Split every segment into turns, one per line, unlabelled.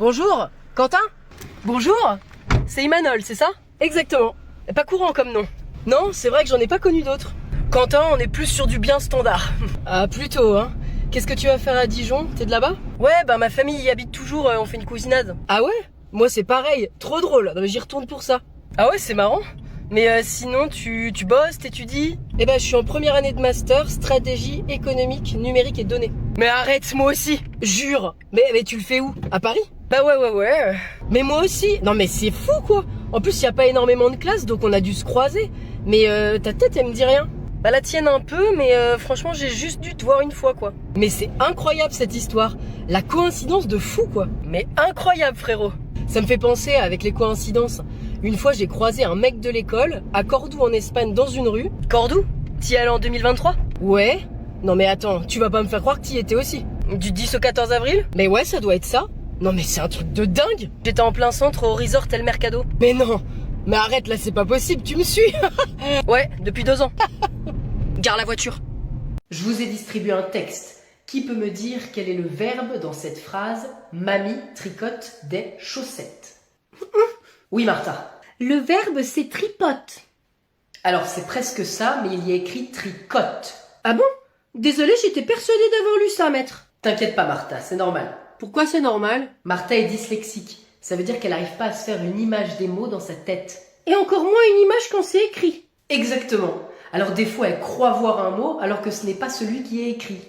Bonjour, Quentin? Bonjour, c'est Imanol, c'est ça? Exactement. Pas courant comme nom. Non, c'est vrai que j'en ai pas connu d'autres. Quentin, on est plus sur du bien standard. Ah, plutôt, hein. Qu'est-ce que tu vas faire à Dijon? T'es de là-bas? Ouais, bah ma famille y habite toujours, on fait une cousinade. Ah ouais? Moi c'est pareil, trop drôle, non, mais j'y retourne pour ça. Ah ouais, c'est marrant. Mais sinon, tu bosses, t'étudies? Eh ben, je suis en première année de master, stratégie économique, numérique et données. Mais arrête, moi aussi, jure. Mais tu le fais où? À Paris? Bah ouais. Mais moi aussi. Non mais c'est fou quoi. En plus, y a pas énormément de classes, donc on a dû se croiser. Mais ta tête, elle me dit rien. Bah la tienne un peu, mais franchement, j'ai juste dû te voir une fois quoi. Mais c'est incroyable cette histoire. La coïncidence de fou quoi. Mais incroyable frérot. Ça me fait penser avec les coïncidences. Une fois, j'ai croisé un mec de l'école à Cordoue en Espagne dans une rue. Cordoue? T'y es allé en 2023? Ouais. Non mais attends, tu vas pas me faire croire que t'y étais aussi. Du 10 au 14 avril? Mais ouais, ça doit être ça. Non mais c'est un truc de dingue. J'étais en plein centre au resort El Mercado. Mais non. Mais arrête, là c'est pas possible, tu me suis. Ouais, depuis 2 ans. Gare la voiture. Je vous ai distribué un texte. Qui peut me dire quel est le verbe dans cette phrase « Mamie tricote des chaussettes » Oui, Martha.
Le verbe, c'est tripote.
Alors, c'est presque ça, mais il y a écrit tricote.
Ah bon? Désolée, j'étais persuadée d'avoir lu ça, maître.
T'inquiète pas, Martha, c'est normal.
Pourquoi c'est normal?
Martha est dyslexique. Ça veut dire qu'elle n'arrive pas à se faire une image des mots dans sa tête.
Et encore moins une image quand c'est écrit.
Exactement. Alors, des fois, elle croit voir un mot, alors que ce n'est pas celui qui est écrit.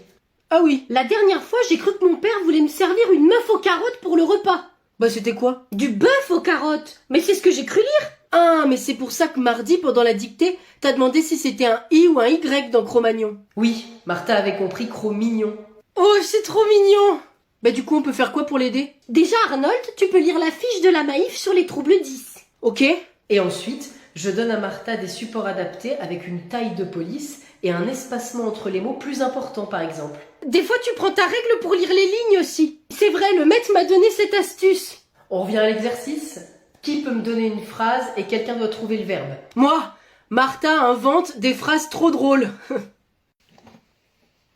Ah oui, la dernière fois, j'ai cru que mon père voulait me servir une meuf aux carottes pour le repas.
Bah, c'était quoi?
Du bœuf aux carottes. Mais c'est ce que j'ai cru lire. Ah, mais c'est pour ça que mardi, pendant la dictée, t'as demandé si c'était un I ou un Y dans Cro-Magnon.
Oui, Martha avait compris Cro-Mignon.
Oh, c'est trop mignon. Bah du coup, on peut faire quoi pour l'aider? Déjà, Arnold, tu peux lire la fiche de la Maïf sur les troubles 10.
Ok. Et ensuite, je donne à Martha des supports adaptés avec une taille de police et un espacement entre les mots plus important, par exemple.
Des fois, tu prends ta règle pour lire les lignes aussi. C'est vrai, le maître m'a donné cette astuce.
On revient à l'exercice. Qui peut me donner une phrase et quelqu'un doit trouver le verbe?
Moi, Martha invente des phrases trop drôles.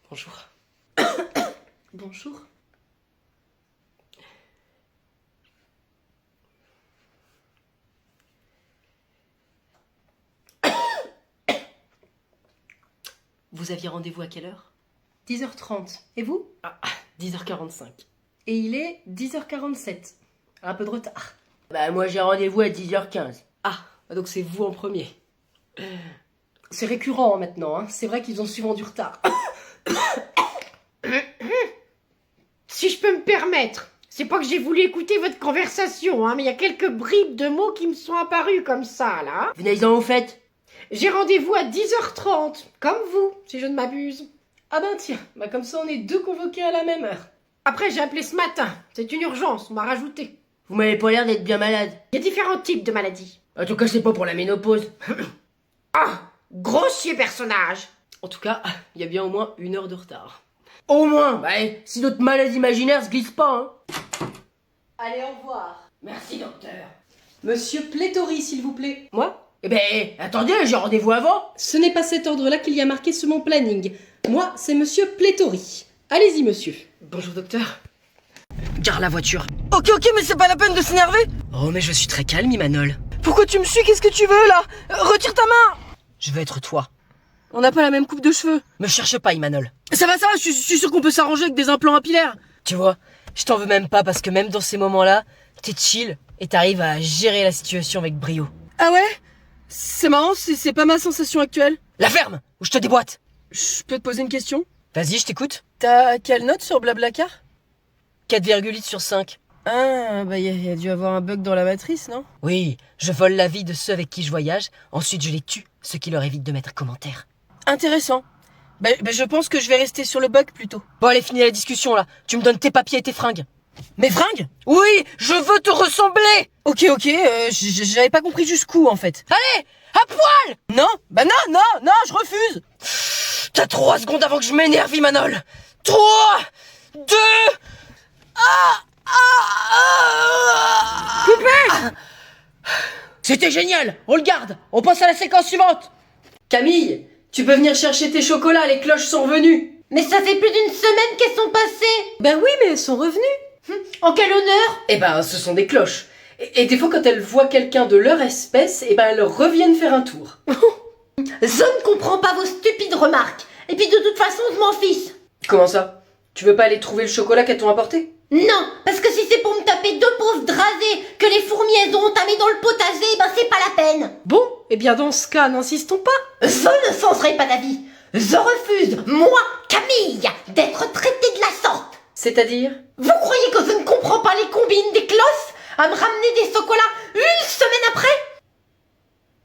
Bonjour.
Bonjour.
Vous aviez rendez-vous à quelle heure?
10h30. Et vous?
10h45.
Et il est 10h47. Un peu de retard.
Bah moi j'ai rendez-vous à 10h15. Ah, donc c'est vous en premier.
C'est récurrent maintenant, hein. C'est vrai qu'ils ont souvent du retard. Si je peux me permettre, c'est pas que j'ai voulu écouter votre conversation, hein, mais il y a quelques bribes de mots qui me sont apparus comme ça, là.
Venez-en au fait.
J'ai rendez-vous à 10h30, comme vous, si je ne m'abuse.
Ah ben tiens, bah comme ça on est deux convoqués à la même heure.
Après, j'ai appelé ce matin. C'est une urgence, on m'a rajouté.
Vous m'avez pas l'air d'être bien malade.
Il y a différents types de maladies.
En tout cas c'est pas pour la ménopause.
Ah, grossier personnage.
En tout cas, il y a bien au moins 1 heure de retard. Au moins. Bah si notre maladie imaginaire se glisse pas, hein.
Allez, au revoir.
Merci docteur.
Monsieur Pléthori, s'il vous plaît.
Moi? Eh ben, attendez, j'ai rendez-vous avant.
Ce n'est pas cet ordre-là qu'il y a marqué sur mon planning. Moi, c'est monsieur Pléthori. Allez-y, monsieur.
Bonjour docteur. Gare la voiture. Ok, mais c'est pas la peine de s'énerver. Oh, mais je suis très calme, Imanol. Pourquoi tu me suis? Qu'est-ce que tu veux, là? Retire ta main. Je veux être toi. On n'a pas la même coupe de cheveux. Me cherche pas, Imanol. Ça va, je suis sûr qu'on peut s'arranger avec des implants apillaires. Tu vois, je t'en veux même pas parce que même dans ces moments-là, t'es chill et t'arrives à gérer la situation avec brio. Ah ouais? C'est marrant, c'est pas ma sensation actuelle. La ferme, ou je te déboîte. Je peux te poser une question? Vas-y, je t'écoute. T'as quelle note sur Blablacar? 4,8 sur 5. Ah, bah y a dû avoir un bug dans la matrice, non? Oui, je vole la vie de ceux avec qui je voyage, ensuite je les tue, ce qui leur évite de mettre commentaire. Intéressant. Bah je pense que je vais rester sur le bug plutôt. Bon allez, finis la discussion là, tu me donnes tes papiers et tes fringues. Mes fringues? Oui, je veux te ressembler. Ok, j'avais pas compris jusqu'où en fait. Allez, à poil. Non, bah non, je refuse. T'as 3 secondes avant que je m'énerve, Imanol. 3, 2... Coupé. C'était génial, on le garde, on passe à la séquence suivante. Camille, tu peux venir chercher tes chocolats, les cloches sont revenues.
Mais ça fait plus d'1 semaine qu'elles sont passées.
Ben oui, mais elles sont revenues.
En quel honneur?
Eh ben, ce sont des cloches. Et des fois, quand elles voient quelqu'un de leur espèce, eh ben, elles reviennent faire un tour.
Je ne comprends pas vos stupides remarques. Et puis de toute façon, je m'en fiche.
Comment ça? Tu veux pas aller trouver le chocolat qu'elles t'ont apporté?
Non, parce que si c'est pour me taper 2 pauvres drasés que les fourmis elles ont entamés dans le potager, ben c'est pas la peine.
Bon, eh bien dans ce cas, n'insistons pas.
Je ne changerai pas d'avis. Je refuse, moi, Camille, d'être traitée de la sorte.
C'est-à-dire?
Vous croyez que je ne comprends pas les combines des closses à me ramener des chocolats une semaine après?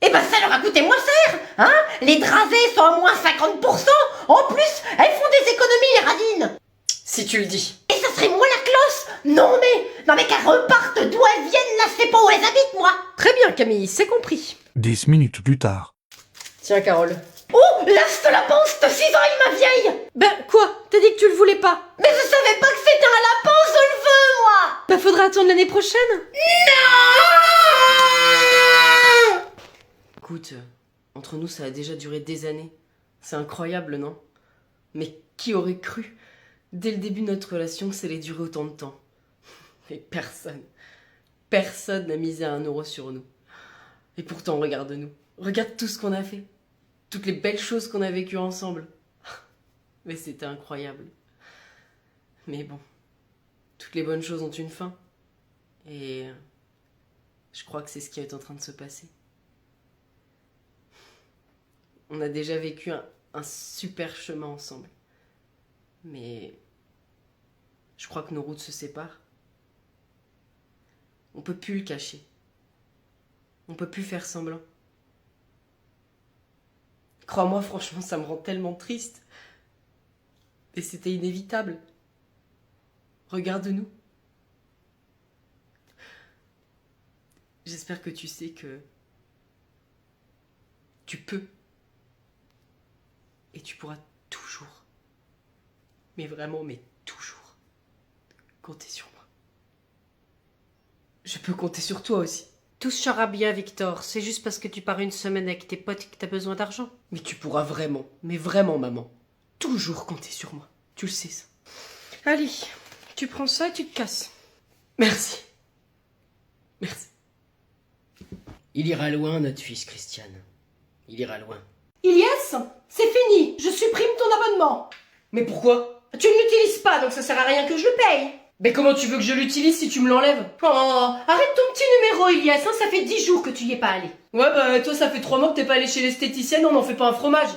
Eh ben ça leur a coûté moins cher, hein? Les drasés sont à moins 50%. En plus, elles font des économies, les radines.
Si tu le dis.
Et ça serait moi la cloche? Non mais qu'elles repartent d'où elles viennent, là je sais pas où elles habitent, moi.
Très bien, Camille, c'est compris.
10 minutes plus tard.
Tiens, Carole.
Oh, lâche la panse, te cisaille, ma vieille.
Ben, quoi? T'as dit que tu le voulais pas?
Mais je savais pas que c'était un lapin, je le veux, moi.
Ben, faudra attendre l'année prochaine.
Non.
Écoute, entre nous, ça a déjà duré des années. C'est incroyable, non? Mais qui aurait cru, dès le début de notre relation, que ça allait durer autant de temps? Et personne n'a misé 1 euro sur nous. Et pourtant, regarde-nous. Regarde tout ce qu'on a fait. Toutes les belles choses qu'on a vécues ensemble. Mais c'était incroyable. Mais bon, toutes les bonnes choses ont une fin. Et je crois que c'est ce qui est en train de se passer. On a déjà vécu un super chemin ensemble. Mais je crois que nos routes se séparent. On peut plus le cacher. On peut plus faire semblant. Crois-moi, franchement, ça me rend tellement triste. Et c'était inévitable. Regarde-nous. J'espère que tu sais que tu peux. Et tu pourras toujours, mais vraiment, mais toujours, compter sur moi. Je peux compter sur toi aussi.
Tout sera bien, Victor. C'est juste parce que tu pars une semaine avec tes potes que t'as besoin d'argent.
Mais tu pourras vraiment, mais vraiment, maman, toujours compter sur moi. Tu le sais, ça.
Allez, tu prends ça et tu te casses.
Merci. Merci. Il ira loin, notre fils, Christiane. Il ira loin.
Ilyes, c'est fini, je supprime ton abonnement.
Mais pourquoi?
Tu ne l'utilises pas, donc ça sert à rien que je le paye.
Mais comment tu veux que je l'utilise si tu me l'enlèves?
Oh, arrête ton petit numéro, Ilyes, hein, ça fait 10 jours que tu y es pas allé.
Ouais, bah toi, ça fait 3 mois que t'es pas allé chez l'esthéticienne, on n'en fait pas un fromage.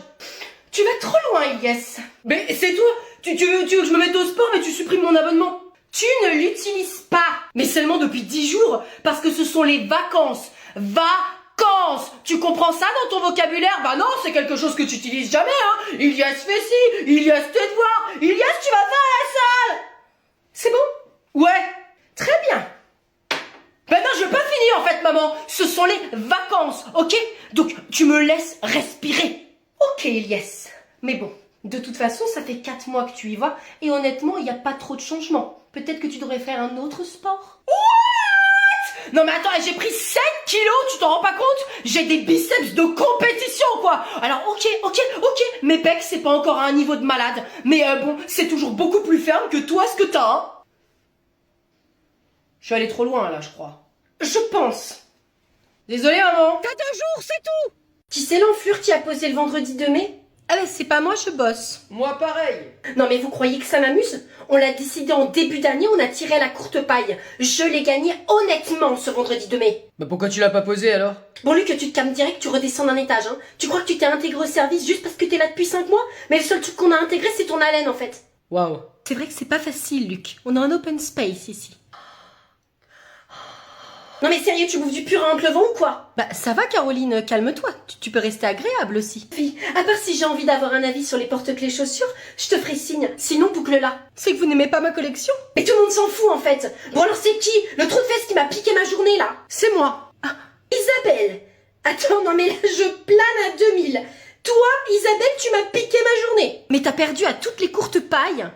Tu vas trop loin, Ilyes.
Mais c'est toi. Tu veux que je me mette au sport, mais tu supprimes mon abonnement.
Tu ne l'utilises pas.
Mais seulement depuis 10 jours, parce que ce sont les vacances. Vacances. Tu comprends ça dans ton vocabulaire? Bah non, c'est quelque chose que tu utilises jamais, hein. Ilyes fait ci, Ilyes tes devoirs, Ilyes tu vas pas à la salle.
C'est bon?
Ouais.
Très bien.
Ben non, je veux pas finir en fait, maman. Ce sont les vacances, ok? Donc tu me laisses respirer.
Ok, Ilyes. Mais bon, de toute façon, ça fait 4 mois que tu y vas, et honnêtement, il n'y a pas trop de changements. Peut-être que tu devrais faire un autre sport.
Non mais attends, j'ai pris 7 kilos, tu t'en rends pas compte? J'ai des biceps de compétition, quoi. Alors ok, mes pecs, c'est pas encore à un niveau de malade. Mais bon, c'est toujours beaucoup plus ferme que toi, ce que t'as, hein. Je suis allée trop loin, là, je crois.
Je pense.
Désolée, maman.
T'as 2 jours, c'est tout.
Qui c'est l'enflure qui a posé le vendredi 2 mai?
Ah ben c'est pas moi, je bosse.
Moi, pareil.
Non mais vous croyez que ça m'amuse? On l'a décidé en début d'année, on a tiré à la courte paille. Je l'ai gagné honnêtement ce vendredi 2 mai.
Bah pourquoi tu l'as pas posé, alors?
Bon Luc, tu te calmes direct, tu redescends d'un étage, hein. Tu crois que tu t'es intégré au service juste parce que t'es là depuis 5 mois? Mais le seul truc qu'on a intégré, c'est ton haleine en fait.
Waouh.
C'est vrai que c'est pas facile, Luc. On a un open space ici.
Non mais sérieux, tu bouffes du purin en pleuvant ou quoi?
Bah ça va, Caroline, calme-toi. Tu peux rester agréable aussi.
Fille, à part si j'ai envie d'avoir un avis sur les porte-clés chaussures, je te ferai signe, sinon boucle-la.
C'est que vous n'aimez pas ma collection?
Mais tout le monde s'en fout en fait. Bon alors c'est qui? Le trou de fesses qui m'a piqué ma journée là?
C'est moi.
Ah, Isabelle. Attends, non mais là je plane à 2000. Toi, Isabelle, tu m'as piqué ma journée.
Mais t'as perdu à toutes les courtes pailles.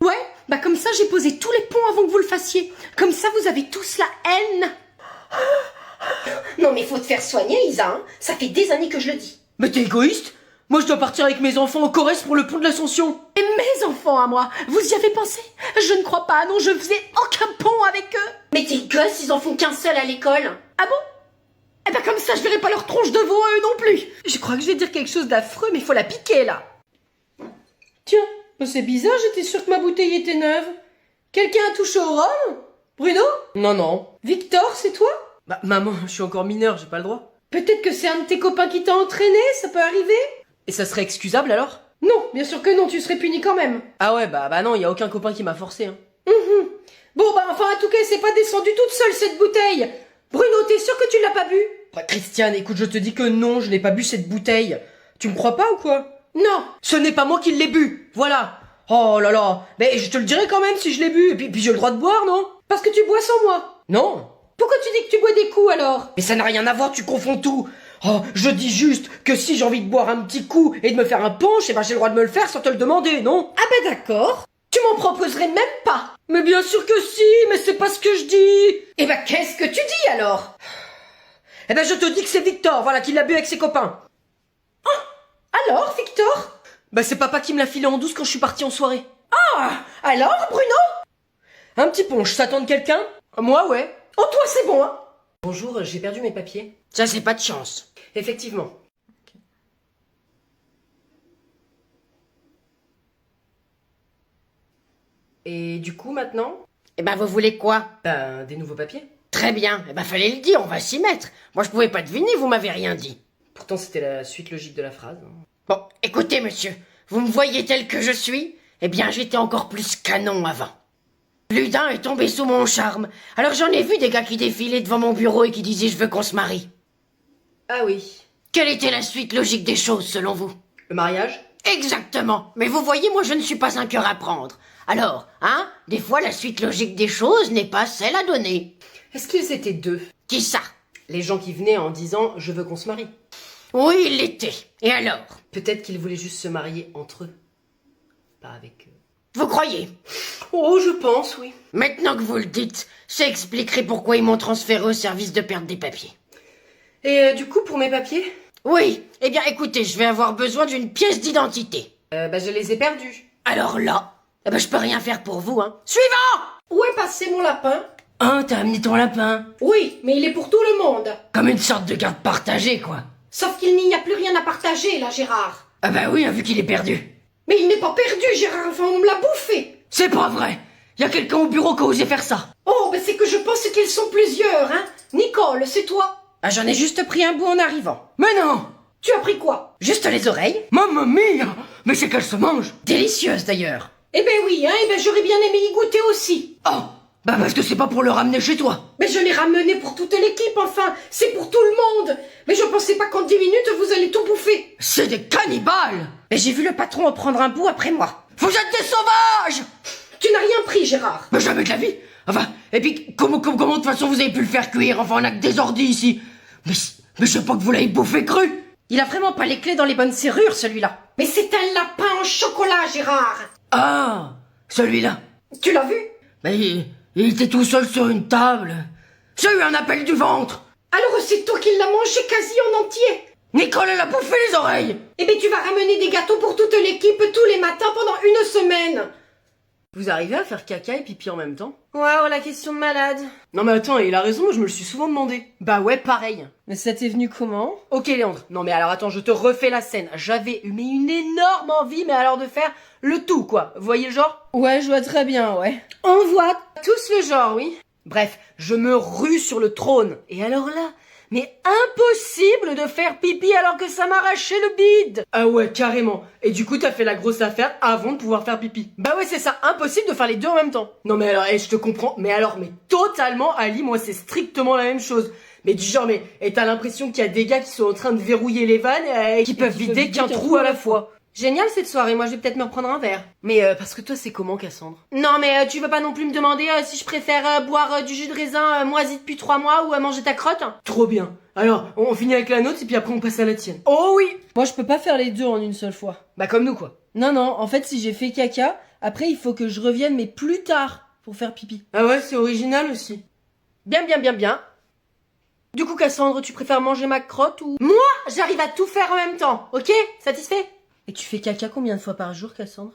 Ouais, bah comme ça j'ai posé tous les ponts avant que vous le fassiez. Comme ça vous avez tous la haine.
Non mais faut te faire soigner, Isa, hein. Ça fait des années que je le dis.
Mais t'es égoïste? Moi, je dois partir avec mes enfants en Corrèze pour le pont de l'Ascension.
Et mes enfants à moi, vous y avez pensé? Je ne crois pas, non, je faisais aucun pont avec eux.
Mais tes gosses, ils en font qu'un seul à l'école.
Ah bon? Eh ben comme ça, je verrai pas leur tronche de veau à eux non plus. Je crois que je vais dire quelque chose d'affreux, mais il faut la piquer, là. Tiens, c'est bizarre, j'étais sûre que ma bouteille était neuve. Quelqu'un a touché au rhum? Bruno?
Non, non.
Victor, c'est toi?
Bah, maman, je suis encore mineur, j'ai pas le droit.
Peut-être que c'est un de tes copains qui t'a entraîné, ça peut arriver?
Et ça serait excusable alors?
Non, bien sûr que non, tu serais puni quand même.
Ah ouais, bah non, y a aucun copain qui m'a forcé, hein.
Bon, bah enfin, en tout cas, c'est pas descendu toute seule cette bouteille. Bruno, t'es sûr que tu l'as pas bu?
Bah, Christiane, écoute, je te dis que non, je n'ai pas bu cette bouteille. Tu me crois pas ou quoi?
Non.
Ce n'est pas moi qui l'ai bu, voilà. Oh là là, mais je te le dirai quand même si je l'ai bu, et puis j'ai le droit de boire, non?
Parce que tu bois sans moi.
Non.
Pourquoi tu dis que tu bois des coups alors?
Mais ça n'a rien à voir, tu confonds tout. Oh, je dis juste que si j'ai envie de boire un petit coup et de me faire un punch, eh ben j'ai le droit de me le faire sans te le demander, non?
Ah bah d'accord. Tu m'en proposerais même pas.
Mais bien sûr que si, mais c'est pas ce que je dis.
Eh bah qu'est-ce que tu dis alors?
Eh ben je te dis que c'est Victor, voilà, qui l'a bu avec ses copains.
Alors, Victor?
Bah c'est papa qui me l'a filé en douce quand je suis parti en soirée.
Ah, alors, Bruno?
Un petit punch, ça tente quelqu'un? Moi, ouais.
Oh, toi, c'est bon, hein?
Bonjour, j'ai perdu mes papiers.
Ça, c'est pas de chance.
Effectivement. Et du coup, maintenant?
Eh ben, vous voulez quoi?
Ben, des nouveaux papiers.
Très bien. Eh ben, fallait le dire, on va s'y mettre. Moi, je pouvais pas deviner, vous m'avez rien dit.
Pourtant, c'était la suite logique de la phrase.
Bon, écoutez, monsieur, vous me voyez tel que je suis? Eh bien, j'étais encore plus canon avant. Plus d'un est tombé sous mon charme. Alors j'en ai vu des gars qui défilaient devant mon bureau et qui disaient « je veux qu'on se marie ».
Ah oui.
Quelle était la suite logique des choses, selon vous?
Le mariage?
Exactement. Mais vous voyez, moi, je ne suis pas un cœur à prendre. Alors, hein, des fois, la suite logique des choses n'est pas celle à donner.
Est-ce qu'ils étaient deux?
Qui ça?
Les gens qui venaient en disant « je veux qu'on se marie ».
Oui, il l'était. Et alors?
Peut-être qu'ils voulaient juste se marier entre eux. Pas avec eux.
Vous croyez?
Oh, je pense, oui.
Maintenant que vous le dites, ça expliquerait pourquoi ils m'ont transféré au service de perte des papiers.
Et du coup, pour mes papiers?
Oui, eh bien écoutez, je vais avoir besoin d'une pièce d'identité.
Bah je les ai perdus.
Alors là, eh ben je peux rien faire pour vous, hein. Suivant!
Où est passé mon lapin?
Hein, t'as amené ton lapin?
Oui, mais il est pour tout le monde.
Comme une sorte de garde partagée, quoi.
Sauf qu'il n'y a plus rien à partager, là, Gérard.
Ah bah oui, vu qu'il est perdu.
Mais il n'est pas perdu, Gérard, enfin, on me l'a bouffé.
C'est pas vrai. Y a quelqu'un au bureau qui a osé faire ça.
Oh, ben c'est que je pense qu'ils sont plusieurs, hein. Nicole, c'est toi?
Ah, j'en ai juste pris un bout en arrivant.
Mais non!
Tu as pris quoi?
Juste les oreilles.
Mamma mia! Mais c'est qu'elle se mange!
Délicieuse d'ailleurs.
Eh ben oui, hein, eh ben j'aurais bien aimé y goûter aussi.
Oh, bah parce que c'est pas pour le ramener chez toi.
Mais je l'ai ramené pour toute l'équipe, enfin, c'est pour tout le monde. Mais je pensais pas qu'en 10 minutes, vous allez tout bouffer.
C'est des cannibales. Mais j'ai vu le patron en prendre un bout après moi. Vous êtes des sauvages!
Tu n'as rien pris, Gérard.
Mais jamais de la vie. Enfin, et puis comment de toute façon vous avez pu le faire cuire? Enfin, on a que des ordis ici. Mais je sais pas que vous l'avez bouffé cru.
Il a vraiment pas les clés dans les bonnes serrures, celui-là. Mais c'est un lapin en chocolat, Gérard.
Ah, celui-là.
Tu l'as vu?
Mais il était tout seul sur une table. J'ai eu un appel du ventre.
Alors c'est toi qui l'as mangé quasi en entier.
Nicole, elle a bouffé les oreilles.
Eh ben tu vas ramener des gâteaux pour toute l'équipe tous les matins pendant une semaine.
Vous arrivez à faire caca et pipi en même temps?
Waouh, la question de malade.
Non mais attends, il a raison, moi je me le suis souvent demandé. Bah ouais, pareil.
Mais ça t'est venu comment?
Ok Léandre, non mais alors attends, je te refais la scène. J'avais eu une énorme envie, mais alors de faire le tout quoi. Vous voyez le genre?
Ouais, je vois très bien, ouais.
On voit tous le genre, oui. Bref, je me rue sur le trône. Et alors là, mais impossible de faire pipi alors que ça m'arrachait le bide. Ah ouais, carrément. Et du coup, t'as fait la grosse affaire avant de pouvoir faire pipi. Bah ouais, c'est ça, impossible de faire les deux en même temps. Non mais alors, je te comprends. Mais alors, mais totalement, Ali, moi c'est strictement la même chose. Mais du genre, mais et t'as l'impression qu'il y a des gars qui sont en train de verrouiller les vannes et qui peuvent vider qu'un trou à la fois.
Génial cette soirée, moi je vais peut-être me reprendre un verre.
Mais parce que toi, c'est comment, Cassandre?
Non mais tu veux pas non plus me demander si je préfère boire du jus de raisin moisi depuis 3 mois ou manger ta crotte?
Trop bien. Alors, on finit avec la nôtre et puis après on passe à la tienne. Oh oui!
Moi je peux pas faire les deux en une seule fois.
Bah comme nous quoi.
Non, en fait si j'ai fait caca, après il faut que je revienne mais plus tard pour faire pipi.
Ah ouais, c'est original aussi.
Bien.
Du coup, Cassandre, tu préfères manger ma crotte ou...
Moi, j'arrive à tout faire en même temps, ok? Satisfait?
Et tu fais caca combien de fois par jour, Cassandre?